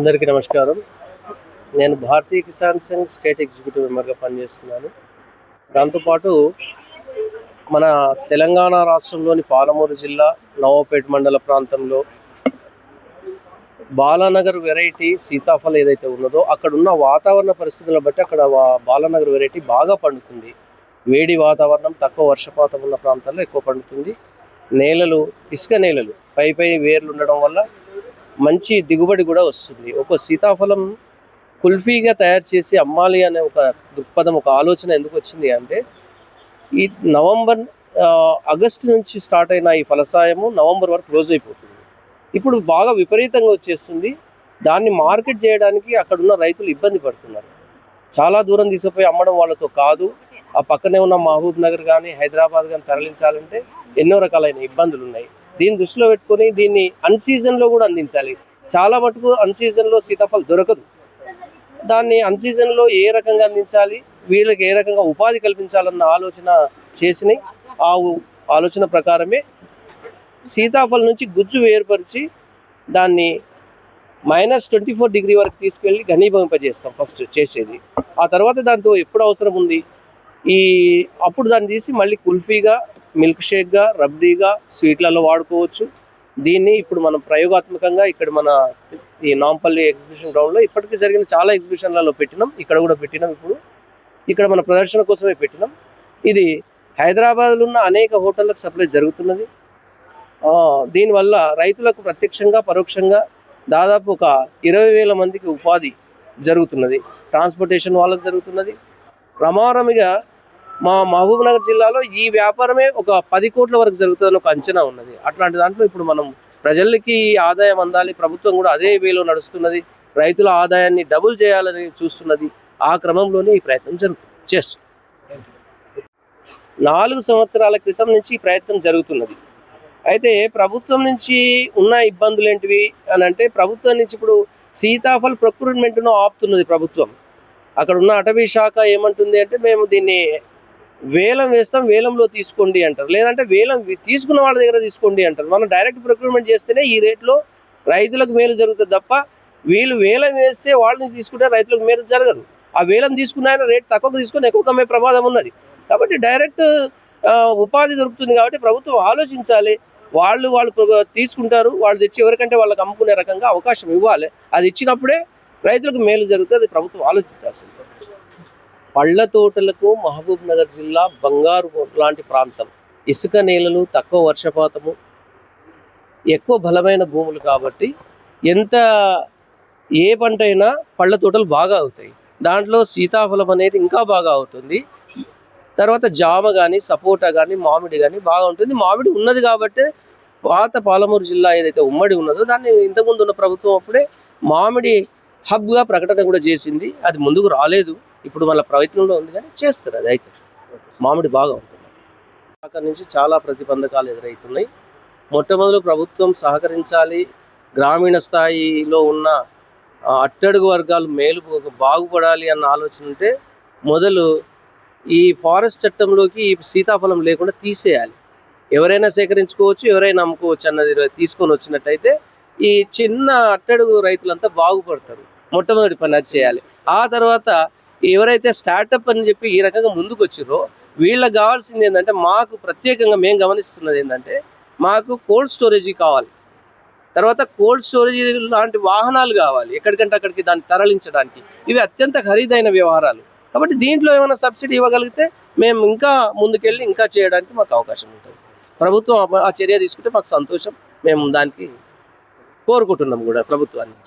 అందరికీ నమస్కారం. నేను భారతీయ కిసాన్ సంఘ్ స్టేట్ ఎగ్జిక్యూటివ్ మెంబర్గా పనిచేస్తున్నాను. దాంతోపాటు మన తెలంగాణ రాష్ట్రంలోని పాలమూరు జిల్లా నవాపేట మండల ప్రాంతంలో బాలానగర్ వెరైటీ సీతాఫలం ఏదైతే ఉన్నదో అక్కడ ఉన్న వాతావరణ పరిస్థితులను బట్టి అక్కడ బాలానగర్ వెరైటీ బాగా పండుతుంది. వేడి వాతావరణం, తక్కువ వర్షపాతం ఉన్న ప్రాంతాల్లో ఎక్కువ పండుతుంది. నేలలు ఇసుక నేలలు, పై వేర్లు ఉండడం వల్ల మంచి దిగుబడి కూడా వస్తుంది. ఒక సీతాఫలం కుల్ఫీగా తయారు చేసి అమ్మాలి అనే ఒక దృక్పథం, ఒక ఆలోచన ఎందుకు వచ్చింది అంటే, ఈ ఆగస్టు నుంచి స్టార్ట్ అయిన ఈ ఫలసాయము నవంబర్ వరకు క్లోజ్ అయిపోతుంది. ఇప్పుడు బాగా విపరీతంగా వచ్చేస్తుంది. దాన్ని మార్కెట్ చేయడానికి అక్కడున్న రైతులు ఇబ్బంది పడుతున్నారు. చాలా దూరం తీసుకుపోయి అమ్మడం వాళ్ళతో కాదు. ఆ పక్కనే ఉన్న మహబూబ్ నగర్ కానీ హైదరాబాద్ కానీ తరలించాలంటే ఎన్నో రకాలైన ఇబ్బందులు ఉన్నాయి. దీన్ని దృష్టిలో పెట్టుకొని దీన్ని అన్సీజన్లో కూడా అందించాలి. చాలా మటుకు అన్సీజన్లో సీతాఫలం దొరకదు. దాన్ని అన్సీజన్లో ఏ రకంగా అందించాలి, వీళ్ళకి ఏ రకంగా ఉపాధి కల్పించాలన్న ఆలోచన చేసి ఆ ఆలోచన ప్రకారమే సీతాఫలం నుంచి గుజ్జు వేరుపరిచి దాన్ని -24 డిగ్రీ వరకు తీసుకెళ్ళి ఘనీభవింపజేస్తాం ఫస్ట్ చేసేది. ఆ తర్వాత దాంతో ఎప్పుడు అవసరం ఉంది అప్పుడు దాన్ని తీసి మళ్ళీ కుల్ఫీగా, మిల్క్ షేక్గా, రబ్డీగా, స్వీట్లలో వాడుకోవచ్చు. దీన్ని ఇప్పుడు మనం ప్రయోగాత్మకంగా ఇక్కడ మన ఈ నాంపల్లి ఎగ్జిబిషన్ గ్రౌండ్లో ఇప్పటికీ జరిగిన చాలా ఎగ్జిబిషన్లలో పెట్టినాం. ఇక్కడ కూడా పెట్టినాం. ఇప్పుడు ఇక్కడ మన ప్రదర్శన కోసమే పెట్టినాం. ఇది హైదరాబాద్లో ఉన్న అనేక హోటళ్ళకు సప్లై జరుగుతున్నది. దీనివల్ల రైతులకు ప్రత్యక్షంగా పరోక్షంగా దాదాపు ఒక 20,000 మందికి ఉపాధి జరుగుతున్నది. ట్రాన్స్పోర్టేషన్ వాళ్ళకు జరుగుతున్నది. రమారమిగా మా మహబూబ్ నగర్ జిల్లాలో ఈ వ్యాపారమే ఒక 10 కోట్ల వరకు జరుగుతుందని ఒక అంచనా ఉన్నది. అట్లాంటి దాంట్లో ఇప్పుడు మనం ప్రజలకి ఆదాయం అందాలి, ప్రభుత్వం కూడా అదే వేలో నడుస్తున్నది. రైతుల ఆదాయాన్ని డబుల్ చేయాలని చూస్తున్నది. ఆ క్రమంలోనే ఈ ప్రయత్నం చేస్తుంది. 4 సంవత్సరాల క్రితం నుంచి ఈ ప్రయత్నం జరుగుతున్నది. అయితే ప్రభుత్వం నుంచి ఉన్న ఇబ్బందులు ఏంటివి అని అంటే, ప్రభుత్వం నుంచి ఇప్పుడు సీతాఫల ప్రొక్యూర్మెంట్ను ఆపుతున్నది ప్రభుత్వం. అక్కడ ఉన్న అటవీ శాఖ ఏమంటుంది అంటే, మేము దీన్ని వేలం వేస్తాం, వేలంలో తీసుకోండి అంటారు. లేదంటే వేలం తీసుకున్న వాళ్ళ దగ్గర తీసుకోండి అంటారు. మనం డైరెక్ట్ ప్రొక్యూర్మెంట్ చేస్తేనే ఈ రేట్లో రైతులకు మేలు జరుగుతుంది తప్ప, వీళ్ళు వేలం వేస్తే వాళ్ళ నుంచి తీసుకుంటే రైతులకు మేలు జరగదు. ఆ వేలం తీసుకున్న ఆయన రేట్ తక్కువగా తీసుకొని ఎక్కువ అమ్మే ప్రమాదం ఉన్నది. కాబట్టి డైరెక్ట్ ఉపాధి దొరుకుతుంది. కాబట్టి ప్రభుత్వం ఆలోచించాలి. వాళ్ళు తీసుకుంటారు, వాళ్ళు తెచ్చి ఎవరికంటే వాళ్ళకి అమ్ముకునే రకంగా అవకాశం ఇవ్వాలి. అది ఇచ్చినప్పుడే రైతులకు మేలు జరుగుతుంది. అది ప్రభుత్వం ఆలోచించాల్సింది. పళ్ళ తోటలకు మహబూబ్ నగర్ జిల్లా బంగారు లాంటి ప్రాంతం. ఇసుక నేలలు, తక్కువ వర్షపాతము, ఎక్కువ బలమైన భూములు కాబట్టి ఏ పంట అయినా పళ్ళ తోటలు బాగా అవుతాయి. దాంట్లో సీతాఫలం అనేది ఇంకా బాగా అవుతుంది. తర్వాత జామ కానీ, సపోటా కానీ, మామిడి కానీ బాగా ఉంటుంది. మామిడి ఉన్నది కాబట్టి పాత పాలమూరు జిల్లా ఏదైతే ఉమ్మడి ఉన్నదో దాన్ని ఇంతకుముందు ఉన్న ప్రభుత్వం అప్పుడే మామిడి హబ్గా ప్రకటన కూడా చేసింది. అది ముందుకు రాలేదు. ఇప్పుడు వాళ్ళ ప్రయత్నంలో ఉంది, కానీ చేస్తారు. అది అయితే మామిడి బాగా ఉంటుంది. అక్కడి నుంచి చాలా ప్రతిబంధకాలు ఎదురవుతున్నాయి. మొట్టమొదలు ప్రభుత్వం సహకరించాలి. గ్రామీణ స్థాయిలో ఉన్న అట్టడుగు వర్గాలు బాగుపడాలి అన్న ఆలోచన ఉంటే మొదలు ఈ ఫారెస్ట్ చట్టంలోకి ఈ సీతాఫలం లేకుండా తీసేయాలి. ఎవరైనా సేకరించుకోవచ్చు, ఎవరైనా అమ్ముకోవచ్చు అన్నది తీసుకొని వచ్చినట్టయితే ఈ చిన్న అట్టడుగు రైతులంతా బాగుపడతారు. మొట్టమొదటి పని అది చేయాలి. ఆ తర్వాత ఎవరైతే స్టార్టప్ అని చెప్పి ఈ రకంగా ముందుకు వచ్చిరో వీళ్ళకి కావాల్సింది ఏంటంటే, మాకు ప్రత్యేకంగా మేము గమనిస్తున్నది ఏంటంటే, మాకు కోల్డ్ స్టోరేజీ కావాలి. తర్వాత కోల్డ్ స్టోరేజీ లాంటి వాహనాలు కావాలి, ఎక్కడికంటే అక్కడికి దాన్ని తరలించడానికి. ఇవి అత్యంత ఖరీదైన వ్యవహారాలు. కాబట్టి దీంట్లో ఏమైనా సబ్సిడీ ఇవ్వగలిగితే మేము ఇంకా ముందుకెళ్ళి ఇంకా చేయడానికి మాకు అవకాశం ఉంటుంది. ప్రభుత్వం ఆ చర్య తీసుకుంటే మాకు సంతోషం. మేము దానికి కోరుకుంటున్నాం కూడా ప్రభుత్వాన్ని.